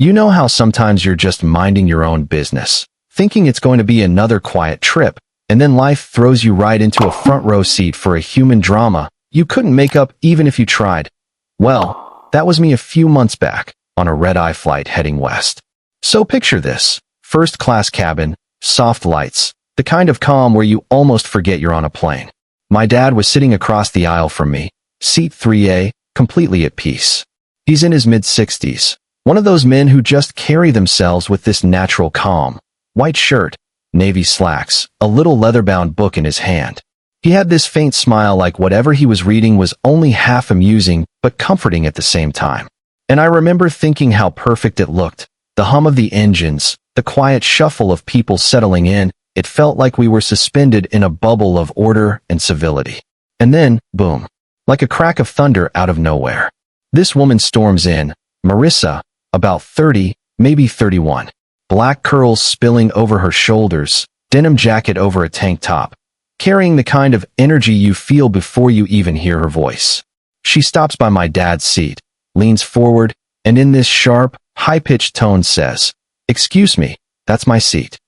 You know how sometimes you're just minding your own business, thinking it's going to be another quiet trip, and then life throws you right into a front row seat for a human drama you couldn't make up even if you tried. Well, that was me a few months back, on a red-eye flight heading west. So picture this: first-class cabin, soft lights, the kind of calm where you almost forget you're on a plane. My dad was sitting across the aisle from me, seat 3A, completely at peace. He's in his mid-60s, one of those men who just carry themselves with this natural calm. White shirt, navy slacks, a little leather-bound book in his hand. He had this faint smile, like whatever he was reading was only half amusing but comforting at the same time. And I remember thinking how perfect it looked. The hum of the engines, the quiet shuffle of people settling in, it felt like we were suspended in a bubble of order and civility. And then, boom, like a crack of thunder out of nowhere, this woman storms in, Marissa, about 30, maybe 31. Black curls spilling over her shoulders, denim jacket over a tank top, carrying the kind of energy you feel before you even hear her voice. She stops by my dad's seat, leans forward, and in this sharp, high-pitched tone says, "Excuse me, that's my seat."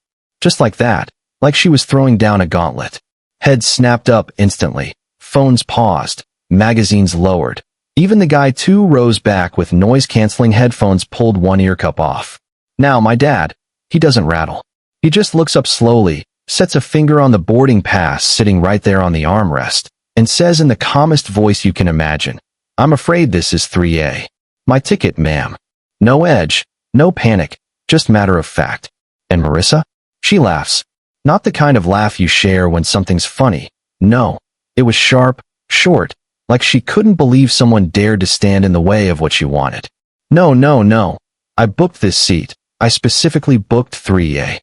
Just like that, like she was throwing down a gauntlet. Heads snapped up instantly, phones paused, magazines lowered. Even the guy 2 rows back with noise-canceling headphones pulled one ear cup off. Now, my dad, he doesn't rattle. He just looks up slowly, sets a finger on the boarding pass sitting right there on the armrest, and says in the calmest voice you can imagine, "I'm afraid this is 3A. My ticket, ma'am." No edge, no panic, just matter of fact. And Marissa? She laughs. Not the kind of laugh you share when something's funny. No, it was sharp, short, like she couldn't believe someone dared to stand in the way of what she wanted. "No, no, no. I booked this seat. I specifically booked 3A.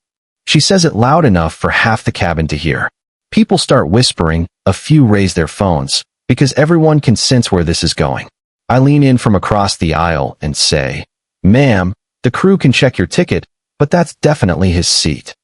She says it loud enough for half the cabin to hear. People start whispering, a few raise their phones, because everyone can sense where this is going. I lean in from across the aisle and say, "Ma'am, the crew can check your ticket, but that's definitely his seat."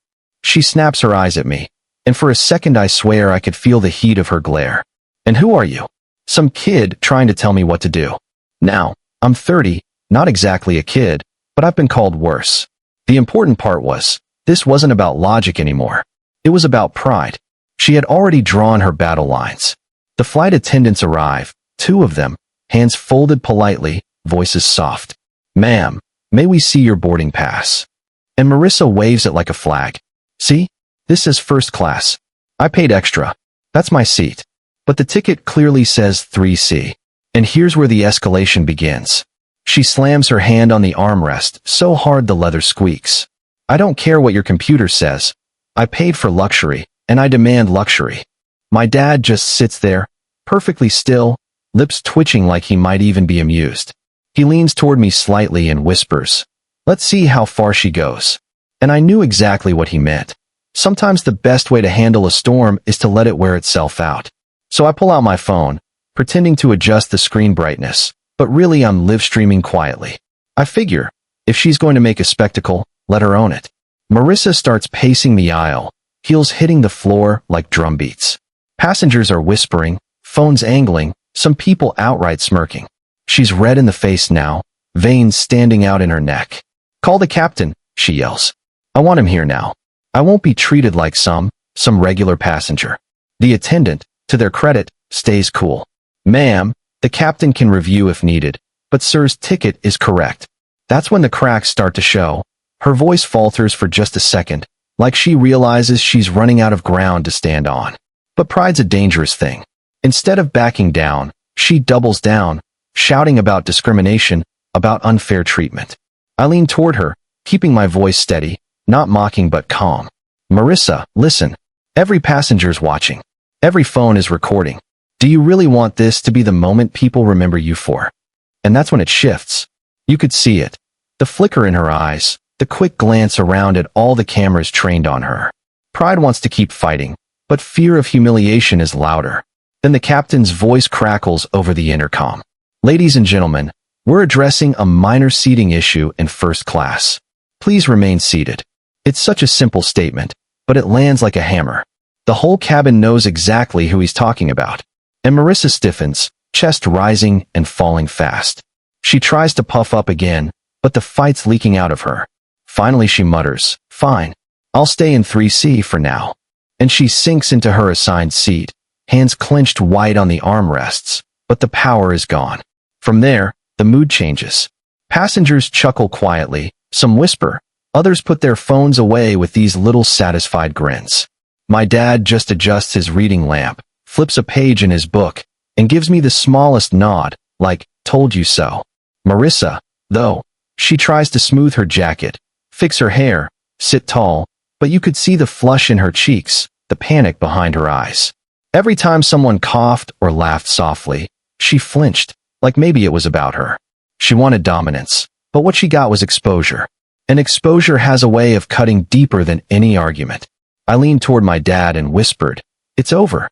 She snaps her eyes at me, and for a second I swear I could feel the heat of her glare. "And who are you?" "Some kid trying to tell me what to do." Now, I'm 30, not exactly a kid, but I've been called worse. The important part was, this wasn't about logic anymore. It was about pride. She had already drawn her battle lines. The flight attendants arrive, 2 of them, hands folded politely, voices soft. "Ma'am, may we see your boarding pass?" And Marissa waves it like a flag. "See? This is first class. I paid extra. That's my seat." But the ticket clearly says 3C. And here's where the escalation begins. She slams her hand on the armrest so hard the leather squeaks. "I don't care what your computer says. I paid for luxury, and I demand luxury." My dad just sits there, perfectly still, lips twitching like he might even be amused. He leans toward me slightly and whispers, "Let's see how far she goes." And I knew exactly what he meant. Sometimes the best way to handle a storm is to let it wear itself out. So I pull out my phone, pretending to adjust the screen brightness, but really I'm live streaming quietly. I figure, if she's going to make a spectacle, let her own it. Marissa starts pacing the aisle, heels hitting the floor like drum beats. Passengers are whispering, phones angling, some people outright smirking. She's red in the face now, veins standing out in her neck. "Call the captain," she yells. "I want him here now. I won't be treated like some regular passenger." The attendant, to their credit, stays cool. "Ma'am, the captain can review if needed, but sir's ticket is correct." That's when the cracks start to show. Her voice falters for just a second, like she realizes she's running out of ground to stand on. But pride's a dangerous thing. Instead of backing down, she doubles down, shouting about discrimination, about unfair treatment. I lean toward her, keeping my voice steady, not mocking but calm. "Marissa, listen. Every passenger's watching. Every phone is recording. Do you really want this to be the moment people remember you for?" And that's when it shifts. You could see it. The flicker in her eyes, the quick glance around at all the cameras trained on her. Pride wants to keep fighting, but fear of humiliation is louder. Then the captain's voice crackles over the intercom. "Ladies and gentlemen, we're addressing a minor seating issue in first class. Please remain seated." It's such a simple statement, but it lands like a hammer. The whole cabin knows exactly who he's talking about. And Marissa stiffens, chest rising and falling fast. She tries to puff up again, but the fight's leaking out of her. Finally she mutters, "Fine, I'll stay in 3C for now." And she sinks into her assigned seat, hands clenched wide on the armrests, but the power is gone. From there, the mood changes. Passengers chuckle quietly, some whisper, others put their phones away with these little satisfied grins. My dad just adjusts his reading lamp, flips a page in his book, and gives me the smallest nod, like, "Told you so." Marissa, though, she tries to smooth her jacket, fix her hair, sit tall, but you could see the flush in her cheeks, the panic behind her eyes. Every time someone coughed or laughed softly, she flinched, like maybe it was about her. She wanted dominance, but what she got was exposure. And exposure has a way of cutting deeper than any argument. I leaned toward my dad and whispered, "It's over."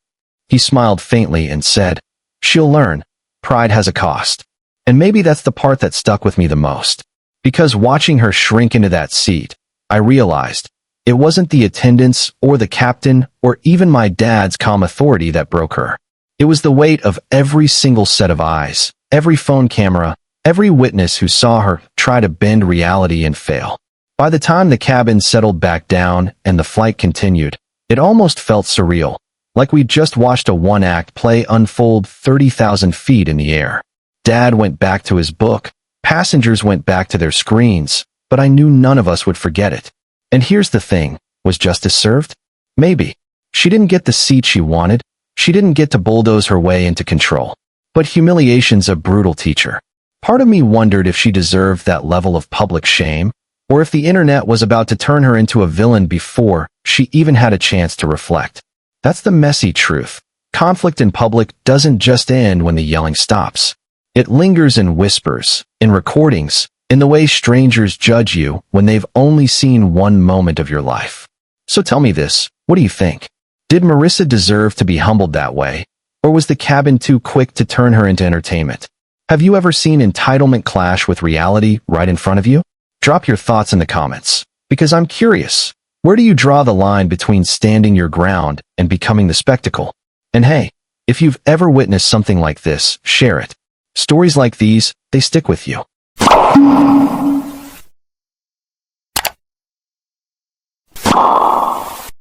He smiled faintly and said, "She'll learn. Pride has a cost." And maybe that's the part that stuck with me the most. Because watching her shrink into that seat, I realized it wasn't the attendants or the captain or even my dad's calm authority that broke her. It was the weight of every single set of eyes, every phone camera, every witness who saw her try to bend reality and fail. By the time the cabin settled back down and the flight continued, it almost felt surreal, like we'd just watched a one-act play unfold 30,000 feet in the air. Dad went back to his book, passengers went back to their screens, but I knew none of us would forget it. And here's the thing, was justice served? Maybe. She didn't get the seat she wanted, she didn't get to bulldoze her way into control. But humiliation's a brutal teacher. Part of me wondered if she deserved that level of public shame, or if the internet was about to turn her into a villain before she even had a chance to reflect. That's the messy truth. Conflict in public doesn't just end when the yelling stops. It lingers in whispers, in recordings, in the way strangers judge you when they've only seen one moment of your life. So tell me this, what do you think? Did Marissa deserve to be humbled that way, or was the cabin too quick to turn her into entertainment? Have you ever seen entitlement clash with reality right in front of you? Drop your thoughts in the comments, because I'm curious. Where do you draw the line between standing your ground and becoming the spectacle? And hey, if you've ever witnessed something like this, share it. Stories like these, they stick with you.